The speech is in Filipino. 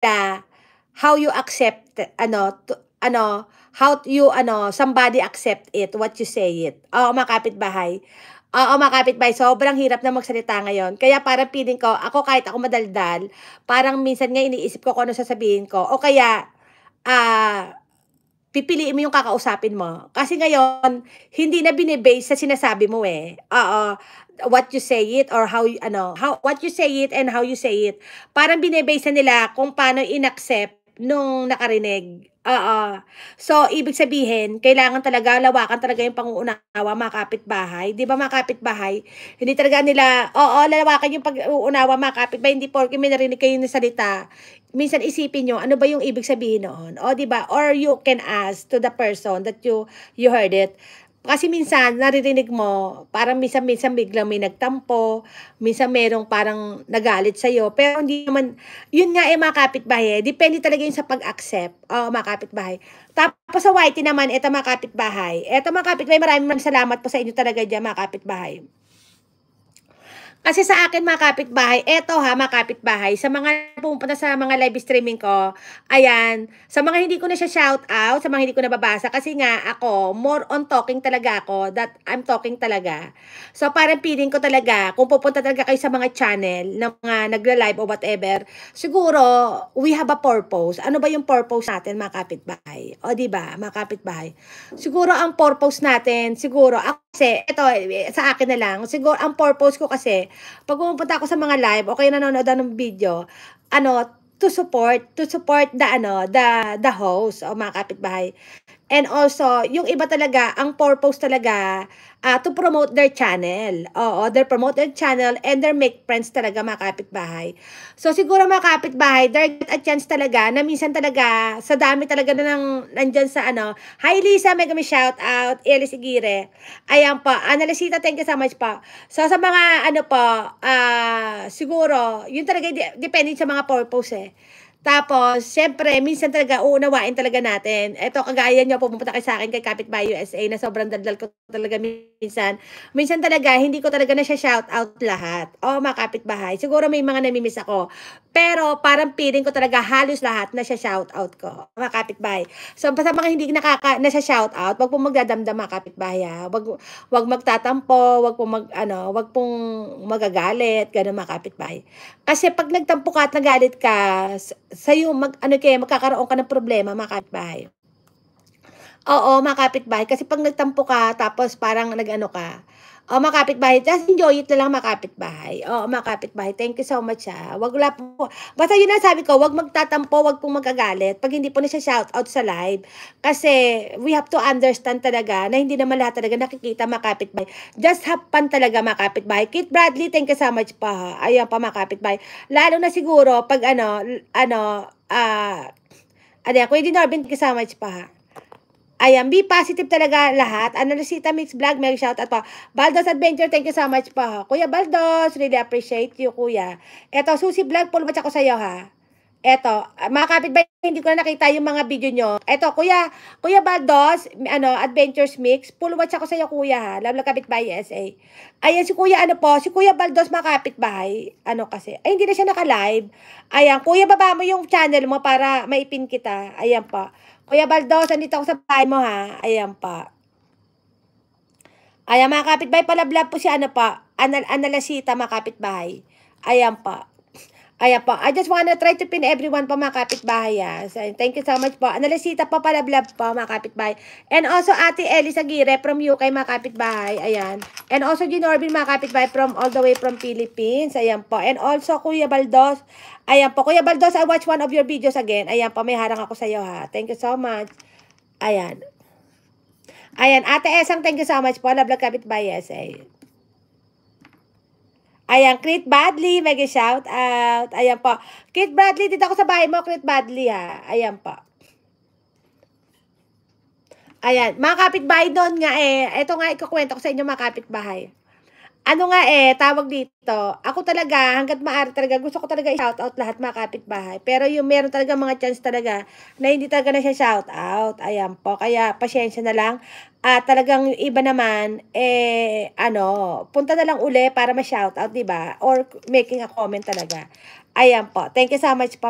nila how you accept how you somebody accept it, what you say it. Oo, mga kapitbahay. Oo, mga kapitbahay, sobrang hirap na magsalita ngayon. Kaya parang feeling ko, ako kahit ako madaldal, parang minsan nga iniisip ko kung ano sasabihin ko. O kaya, ah, pipiliin mo yung kakausapin mo. Kasi ngayon, hindi na bine-base sa sinasabi mo eh. Oo, what you say it or what you say it and how you say it. Parang bine-base na nila kung paano inaccept nung nakarinig. Oo. So, ibig sabihin, kailangan talaga lawakan talaga yung pang-uunawa mga kapitbahay. 'Di ba mga kapitbahay? Hindi talaga nila, oo, lalawakan yung pag-uunawa mga kapitbahay. Hindi porke may narinig kayo na salita, minsan isipin nyo, ano ba yung ibig sabihin noon? O, 'di ba? Or you can ask to the person that you heard it. Kasi minsan naririnig mo, parang minsan biglang may nagtampo, minsan merong parang nagalit sa'yo, pero hindi naman, yun nga mga kapitbahay, depende talaga yun sa pag-accept, oo mga kapitbahay. Tapos sa whitey naman, eto mga kapitbahay, maraming salamat po sa inyo talaga dyan mga kapitbahay. Kasi sa akin mga kapitbahay, eto mga kapitbahay, sa mga pumupunta sa mga live streaming ko, ayan, sa mga hindi ko na siya shout out, sa mga hindi ko nababasa, kasi nga ako, more on talking talaga ako, that I'm talking talaga. So parang feeling ko talaga, kung pupunta talaga kayo sa mga channel, na mga nagla-live o whatever, siguro, we have a purpose. Ano ba yung purpose natin mga kapitbahay? O diba, mga kapitbahay? Siguro ang purpose natin, siguro, ako kasi, ito, sa akin na lang, siguro, ang purpose ko kasi, pag pumupunta ako sa mga live o kaya nanonood ako ng video, to support the host o mga kapitbahay. And also, yung iba talaga, ang purpose talaga, to promote their channel. Oo, they promote their channel and they make friends talaga mga kapitbahay. So, siguro mga kapitbahay, there get a chance talaga na minsan talaga, sa dami talaga na nandyan sa Hi Lisa, mega may shout out, Eli Sigire. Ayan pa, Analisita, thank you so much pa. So, sa mga siguro, yun talaga, depende sa mga purpose eh. Tapos, siyempre, minsan talaga, uunawain talaga natin. Eto, kagaya nyo, pumunta kayo sa akin kay Kapitbahay USA na sobrang daldal ko talaga minsan. Minsan talaga, hindi ko talaga na siya shout out lahat. O, mga kapitbahay. Siguro may mga namimiss ako. Pero, parang feeling ko talaga halos lahat na siya shout out ko. Mga kapitbahay. So, sa mga hindi na siya shout out, wag pong magdadamdam mga kapitbahay ha. Wag magtatampo, wag pong magagalit, ganun mga kapitbahay. Kasi pag nagtampo ka at nagalit ka, sa'yo magkakaroon ka ng problema mga kapitbahay. Oo, mga kapitbahay, kasi pag nagtampo ka tapos parang ka, mga kapitbahay, just enjoy it na lang mga kapitbahay. Oo, mga kapitbahay, thank you so much wala po, basta yun ang sabi ko, wag magtatampo, wag pong magagalit pag hindi po na siya shout out sa live. Kasi we have to understand talaga na hindi naman lahat talaga nakikita mga kapitbahay. Just have fun talaga mga kapitbahay. Kit Bradley, thank you so much pa. Ayan pa mga kapitbahay. Lalo na siguro pag Kuya Dinorben, thank you so much pa. Ayan, be positive talaga lahat. Analisita Mix Vlog, may shout out pa. Baldos Adventure, thank you so much pa. Kuya Baldos, really appreciate you, kuya. Eto, Susi Vlog, pulmatch ako sa'yo, ha. Eto, mga kapitbahay, hindi ko na nakita yung mga video nyo. Eto, Kuya Baldos, Adventures Mix, pulmatch ako sa'yo, kuya, ha. Love Kapitbahay SA. Ayan, si Kuya Baldos, mga kapitbahay. Kasi, ay, hindi na siya naka-live. Ayan, kuya, baba mo yung channel mo para maipin kita. Ayan pa. Kuya Baldos, andito ako sa bahay mo ha. Ayan pa. Ayan mga kapitbahay, palablab po si Analasita mga kapitbahay. Ayan pa. Ayan po. I just wanna try to pin everyone po mga kapitbahay So, thank you so much po. Analisita po palablab po mga kapitbahay. And also Ate Ellie Sagire from UK mga kapitbahay. Ayan. And also Ginorbin mga kapitbahay from all the way from Philippines. Ayan po. And also Kuya Baldos. Ayan po. Kuya Baldos, I watch one of your videos again. Ayan po. May harang ako sa iyo ha. Thank you so much. Ayan. Ayan. Ate Esang, thank you so much po. Love Kapitbahay SA. Ayan, Crit Badley, mega shout out. Ayan po. Crit Bradley, dito ako sa bahay mo, Crit Badley ha. Ayan po. Ayan, mga kapitbahay doon nga ito nga ikukwento ko sa inyo mga kapitbahay. Tawag dito, ako talaga, hangga't maaari talaga, gusto ko talaga i-shoutout lahat mga kapitbahay. Pero yung meron talaga mga chance talaga na hindi talaga na siya shoutout. Ayan po, kaya pasyensya na lang. At talagang yung iba naman, punta na lang uli para ma-shoutout, diba? Or making a comment talaga. Ayan po, thank you so much po.